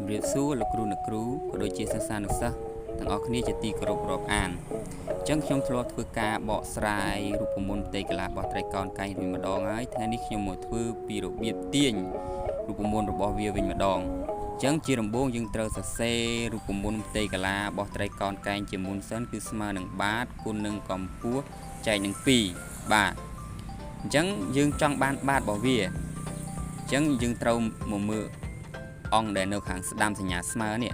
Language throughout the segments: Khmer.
ជំរាបសួរលោកគ្រូអ្នកគ្រូក៏ដូចជាសិស្សានុសិស្សទាំងអស់គ្នាជាទីគោរពរាប់អានអញ្ចឹងខ្ញុំធ្លាប់ធ្វើការបកស្រាយរូបមន្តផ្ទៃកលារបស់ត្រីកោណកែងវិញម្ដងហើយថ្ងៃនេះខ្ញុំមកធ្វើពីរបៀបទាញរូបមន្តរបស់វាវិញម្ដងអញ្ចឹងជាដំបូងយើងត្រូវសរសេររូបមន្តផ្ទៃកលារបស់ត្រីកោណកែងជាមុនសិនគឺស្មើនឹងបាតគុណនឹងកម្ពស់ចែកនឹង2បាទអញ្ចឹងយើងចង់បានបាតរបស់វាអញ្ចឹងយើងត្រូវមកមើលអង្គដែលនៅខាងស្ដាំសញ្ញាស្មើនេះ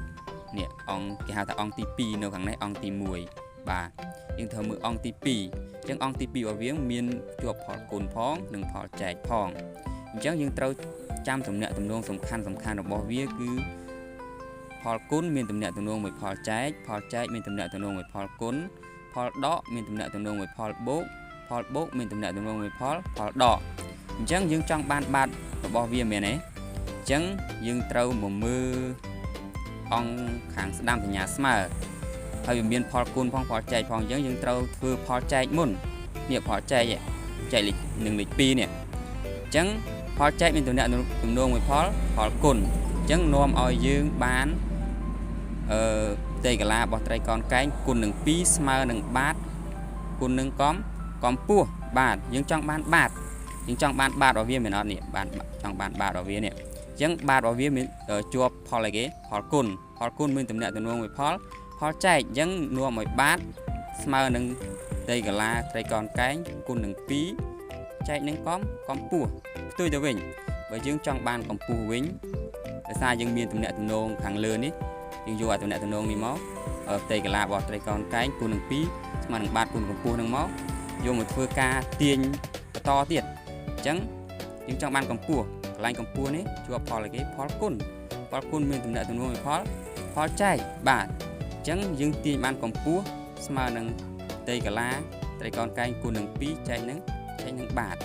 អង្គគេហៅថាអង្គទី2នៅខាងនេះអង្គទី1បាទយើងត្រូវមើលអង្គទី2អញ្ចឹងអង្គទី2របស់វាមានជាប់ផលគុណផងនិងផលចែកផងអញ្ចឹងយើងត្រូវចាំទំនាក់ទំនងសំខាន់របស់វាគឺផលគុណមានទំនាក់ទំនងមួយផលចែកផលចែកមានទំនាក់ទំនងមួយផលគុណផលដកមានទំនាក់ទំនងមួយផលបូកផលបូកមានទំនាក់ទំនងមួយផលដកអញ្ចឹងយើងចង់បានបាតរបស់វាមែនទេអញ្ចឹងយើងត្រូវមកមើលអង្គខាងស្ដាំសញ្ញាស្មើហើយវាមានផលគុណផងផលចែកផងអញ្ចឹងយើងត្រូវធ្វើផលចែកមុននេះផលចែកលេខនឹងលេខ2នេះអញ្ចឹងផលចែកមានទំនាក់ទំនងមួយផលគុណអញ្ចឹងនាំឲ្យយើងបានផ្ទៃកលារបស់ត្រីកោណកែងគុណនឹង2ស្មើនឹងបាតគុណនឹងកម្ពស់បាទយើងចង់បានបាតរបស់វាមែនអត់នេះបានចង់បានបាតរបស់វានេះអញ្ចឹងបាតរបស់វាមានជាប់ផលអីគេផលគុណមានទំនាក់ទំនងមួយផលចែកអញ្ចឹងនាំឲ្យបាតស្មើនឹងផ្ទៃកលាត្រីកោណកែងគុណនឹង2ចែកនឹងកម្ពស់ផ្ទុយទៅវិញបើយើងចង់បានកម្ពស់វិញដោយសារយើងមានទំនាក់ទំនងខាងលើនេះយើងយកអាទំនាក់ទំនងនេះមកផ្ទៃកលារបស់ត្រីកោណកែងគុណនឹង2ស្មើនឹងបាតគុណកម្ពស់នឹងមកយកមកធ្វើការទាញបន្តទៀតអញ្ចឹងយើងចង់បានកម្ពស់កន្លែងកម្ពស់នេះជាប់ផលអីគេផលគុណមានទំនាក់ទំនងមួយផលចែកបាទអញ្ចឹងយើងទាញបានកម្ពស់ស្មើនឹងផ្ទៃកលាត្រីកោណកែងគុណនឹង2ចែកនឹងបាត